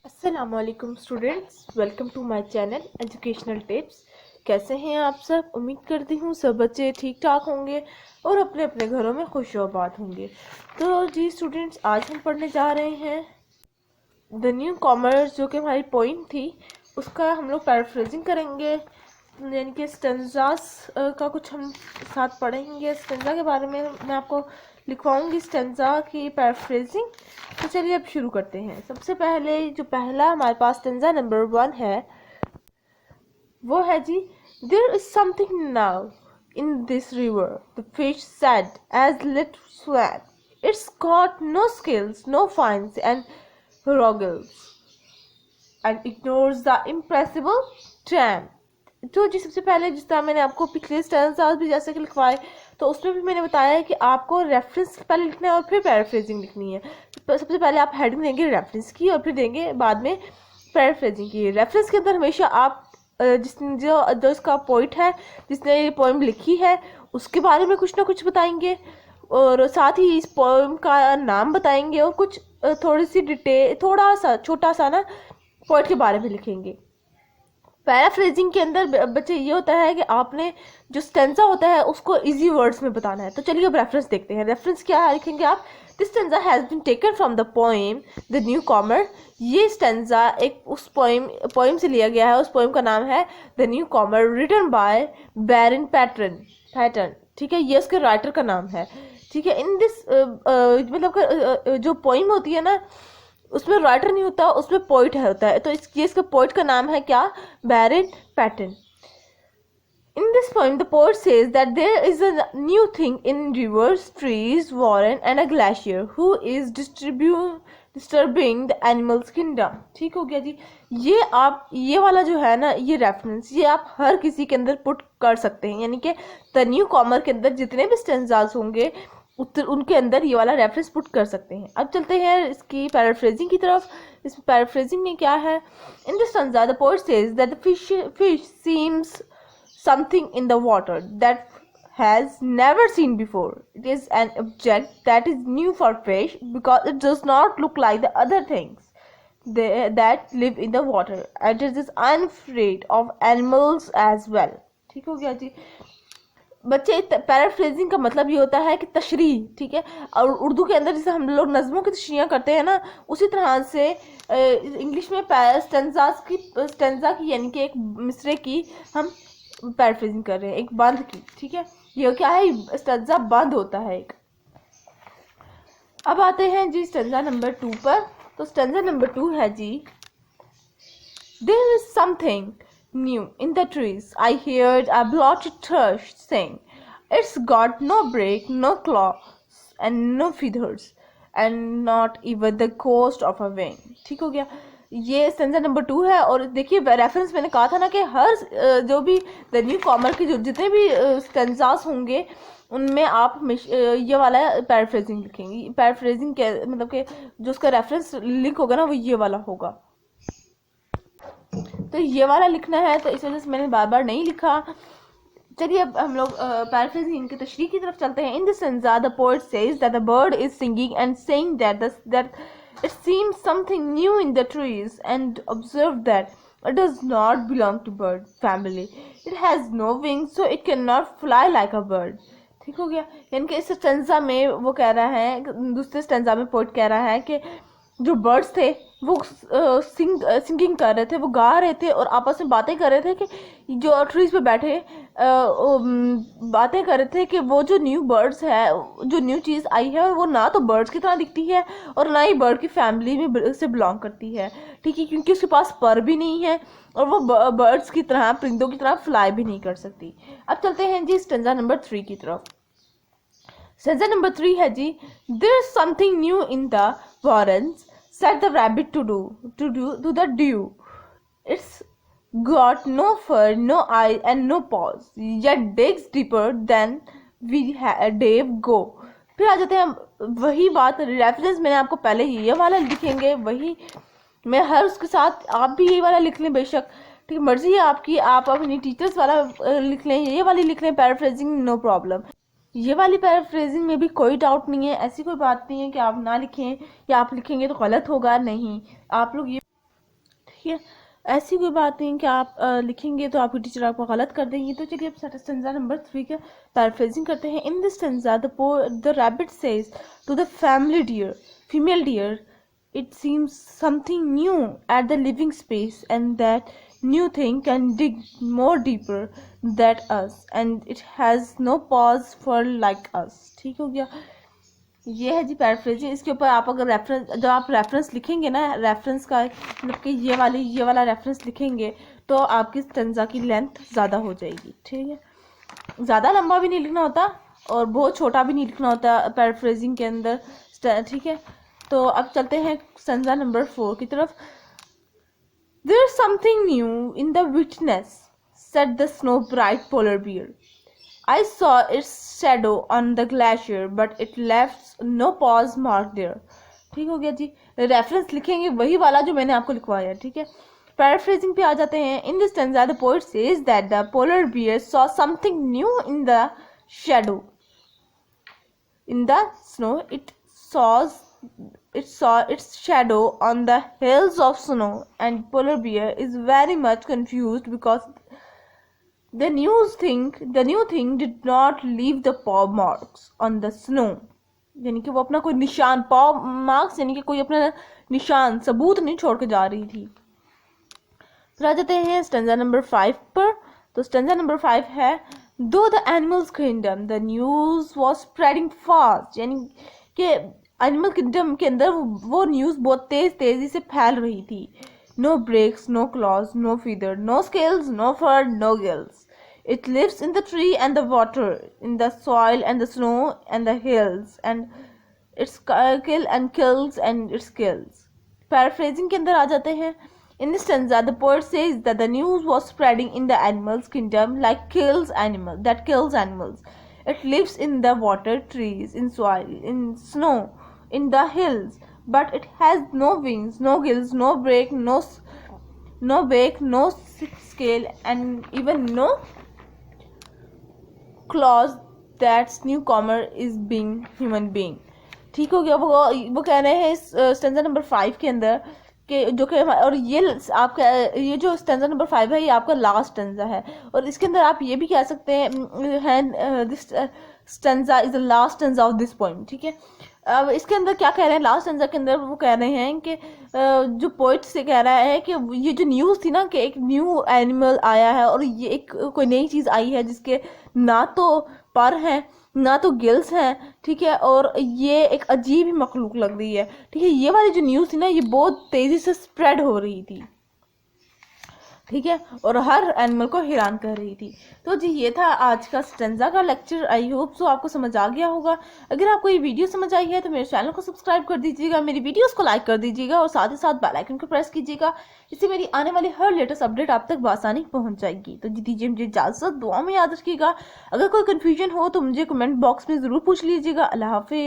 अस्सलामुअलैकुम students, welcome to my channel educational tips. कैसे हैं आप सब? उम्मीद करती हूँ सब बच्चे ठीक ठाक होंगे और अपने अपने घरों में खुशआबाद होंगे। तो जी स्टूडेंट्स, आज हम पढ़ने जा रहे हैं द न्यू कॉमर्स, जो कि हमारी पॉइंट थी, उसका हम लोग पैराफ्रेजिंग करेंगे, यानी कि स्टेंजास का कुछ हम साथ पढ़ेंगे। स्टेंजा के बारे में मैं आपको लिखवाऊंगी, स्टेंजा की पैराफ्रेजिंग। तो चलिए अब शुरू करते हैं। सबसे पहले जो पहला हमारे पास स्टेंजा नंबर 1 है, वो है जी, there is something now in this river, the fish said as lit swan, it's got no skills, no fins and wriggles and ignores the impressible tramp। तो जी सबसे पहले, जिस तरह मैंने आपको पिछले स्टेंजास भी जैसे कि लिखवाए, तो उसमें भी मैंने बताया है कि आपको रेफरेंस पहले लिखना है और फिर पैराफ्रेजिंग लिखनी है। तो सबसे पहले आप हेडिंग देंगे रेफरेंस की और फिर देंगे बाद में पैराफ्रेजिंग की। रेफरेंस के अंदर हमेशा आप जो इसका पोइट है, जिसने ये पोएम लिखी है, उसके बारे में कुछ ना कुछ बताएंगे और साथ ही इस पोएम का नाम बताएंगे और कुछ थोड़ी सी डिटेल, थोड़ा सा छोटा सा ना पोइट के बारे में लिखेंगे। पैराफ्रेजिंग के अंदर बच्चे ये होता है कि आपने जो स्टेंजा होता है उसको इजी वर्ड्स में बताना है। तो चलिए अब रेफरेंस देखते हैं। रेफरेंस क्या है, लिखेंगे आप, this stanza has been taken from the poem the newcomer. ये स्टेंजा एक उस पोएम से लिया गया है। उस पोएम का नाम है the newcomer, written by Brian Patten. ठीक है, ये उसके राइटर का नाम है। ठीक है, इन दिस मतलब जो पोएम होती है ना, उसमें राइटर नहीं होता, उसमें पोइट होता है। तो इसका पोइट का नाम है क्या? बैरन pattern. In this poem, the poet says that there is a new thing in rivers, trees, warren, and a glacier who is disturbing the animals kingdom। ठीक हो गया जी। ये आप, ये वाला जो है ना, ये रेफरेंस, ये आप हर किसी के अंदर पुट कर सकते हैं, यानी कि द न्यू कॉमर के अंदर जितने भी स्टेंजास होंगे उनके अंदर ये वाला रेफरेंस पुट कर सकते हैं। अब चलते हैं इसकी पैराफ्रेजिंग की तरफ। इस पैराफ्रेजिंग में क्या है? इन this stanza the poet says that the fish seems something in the water that has never seen before. It is an object that is new for fish because it does not look like the other things that live in the water, and it is unafraid of animals as well। ठीक हो गया जी। बच्चे, paraphrasing का मतलब ये होता है कि तशरीह, ठीक है, और उर्दू के अंदर जैसे हम लोग नज़मों की तशरीह करते हैं ना, उसी तरह से इंग्लिश में स्टेंजा की यानी कि एक मिसरे की हम पैराफ्रेजिंग कर रहे हैं, एक बंद की। ठीक है, ये क्या है? स्टेंजा बंद होता है एक। अब आते हैं जी स्टेंजा नंबर 2 पर। तो स्टेंजा नंबर 2 है जी, there is something new in the trees, I heard a blotted thrush sing, it's got no break, no claws and no feathers and not even the ghost of a wing। ठीक हो गया, ये stanza number 2 है। और देखिए reference मैंने कहा था ना कि हर जो भी द न्यू कॉमर के जो जितने भी स्टेंजास होंगे उनमें आप ये वाला पैराफ्रेजिंग लिखेंगे। पैराफ्रेजिंग के मतलब कि जो उसका रेफरेंस लिंक होगा ना, वो ये वाला होगा। तो ये वाला लिखना है, तो इस वजह से मैंने बार बार नहीं लिखा। चलिए अब हम लोग पैराफ्रेजिंग की तशरीह की तरफ चलते हैं। In this stanza the poet says that the bird is singing and saying that it seems something new in the trees, and observe that it does not belong to bird family, it has no wings so it cannot fly like a bird। ठीक हो गया, यानी कि इस stanza में वो कह रहा है, दूसरे स्टेंजा में पोएट कह रहा है कि जो बर्ड्स थे वो सिंगिंग कर रहे थे, वो गा रहे थे और आपस में बातें कर रहे थे कि जो ट्रीज पे बैठे बातें कर रहे थे कि वो जो न्यू बर्ड्स है, जो न्यू चीज़ आई है, वो ना तो बर्ड्स की तरह दिखती है और ना ही बर्ड की फैमिली में से बिलोंग करती है। ठीक है, क्योंकि उसके पास पर भी नहीं है और वो बर्ड्स की तरह, परिंदों की तरह फ्लाई भी नहीं कर सकती। अब चलते हैं जी स्टेंजा नंबर 3 की तरफ। स्टेंजा नंबर 3 है जी, there is something new in the warrens, said the rabbit to the dew, it's got no fur, no eye and no paws, yet digs deeper than we dave go। फिर आ जाते हैं वही बात, reference मैंने आपको पहले ही ये वाला लिखेंगे, वही मैं हर उसके साथ आप भी ये वाला लिख लें बेशक, ठीक, मर्जी है आपकी, आप अपनी टीचर्स वाला लिख लें, ये वाली लिख लें पैराफ्रेजिंग, नो प्रॉब्लम। ये वाली पैराफ्रेजिंग में भी कोई डाउट नहीं है, ऐसी कोई बात नहीं है कि आप ना लिखें या आप लिखेंगे तो गलत होगा, नहीं। आप लोग ये ठीक है, ऐसी कोई बात नहीं कि आप लिखेंगे तो आपकी टीचर आपको गलत कर देंगी। तो चलिए अब स्टेंजा नंबर 3 का पैराफ्रेजिंग करते हैं। In this stanza the rabbit says to the female deer, it seems something new at the living space, and that new thing can dig more deeper than us, and it has no pause for like us। ठीक हो गया, ये है जी paraphrasing. इसके ऊपर आप अगर reference, जब आप रेफरेंस लिखेंगे ना, रेफरेंस का मतलब कि ये वाला रेफरेंस लिखेंगे तो आपकी स्टेंजा की लेंथ ज़्यादा हो जाएगी। ठीक है, ज़्यादा लंबा भी नहीं लिखना होता और बहुत छोटा भी नहीं लिखना होता पैराफ्रेजिंग के अंदर। ठीक है, तो अब चलते हैं स्टेंजा नंबर 4 की तरफ। There is something new in the witness, said the snow bright polar bear. I saw its shadow on the glacier, but it left no pause mark there। ठीक हो गया जी, रेफरेंस लिखेंगे वही वाला जो मैंने आपको लिखवाया। ठीक है, पैराफ्रेजिंग पे आ जाते हैं। In this stanza the poet says that the polar bear saw something new in the shadow, in the snow। It saw its shadow on the hills of snow, and polar bear is very much confused because the new thing did not leave the paw marks on the snow। यानी कि वो अपना कोई निशान, paw marks यानी कि कोई अपना निशान, सबूत नहीं छोड़ के जा रही थी। फिर आ जाते हैं स्टेंजा नंबर 5 पर। तो स्टेंजा नंबर 5 है, Though the animals kingdom the news was spreading fast। यानी कि एनिमल किंगडम के अंदर वो न्यूज़ बहुत तेजी से फैल रही थी। No breaks, no claws, no feather, no scales, no fur, no gills. It lives in the tree and the water, in the soil and the snow and the hills, and it's kill and kills and it's kills. Paraphrasing के अंदर आ जाते हैं। In this stanza, the poet says that the news was spreading in the animals kingdom that kills animals. It lives in the water, trees, in soil, in snow, in the hills, but it has no wings, no gills, no beak, no scale, and even no claws that newcomer is being human being। ठीक हो गया, वो कह रहे हैं इस stanza number 5 के अंदर कि जो कि, और ये आपका ये जो स्टेंजा नंबर 5 है ये आपका लास्ट स्टेंजा है, और इसके अंदर आप ये भी कह सकते हैं this stanza is the last stanza of this poem. ठीक है, अब इसके अंदर क्या कह रहे हैं, लास्ट स्टेंजा के अंदर वो कह रहे हैं कि जो पोइट से कह रहा है कि ये जो न्यूज़ थी ना कि एक न्यू एनिमल आया है और ये एक कोई नई चीज़ आई है जिसके ना तो पर हैं ना तो गिल्स हैं। ठीक है, और ये एक अजीब ही मखलूक लग रही है। ठीक है, ये वाली जो न्यूज़ थी ना ये बहुत तेज़ी से स्प्रेड हो रही थी। ठीक है, और हर एनिमल को हैरान कर रही थी। तो जी ये था आज का स्टेंजा का लेक्चर। आई होप सो आपको समझ आ गया होगा। अगर आपको ये वीडियो समझ आई है तो मेरे चैनल को सब्सक्राइब कर दीजिएगा, मेरी वीडियोस को लाइक कर दीजिएगा और साथ ही साथ बेल आइकन को प्रेस कीजिएगा। इससे मेरी आने वाली हर लेटेस्ट अपडेट आप तक बआसानी पहुंच जाएगी। तो जी दीजिए मुझे इजाजत, दुआ में याद रखिएगा। अगर कोई कन्फ्यूजन हो तो मुझे कमेंट बॉक्स में ज़रूर पूछ लीजिएगा। अल्लाह हाफिज़।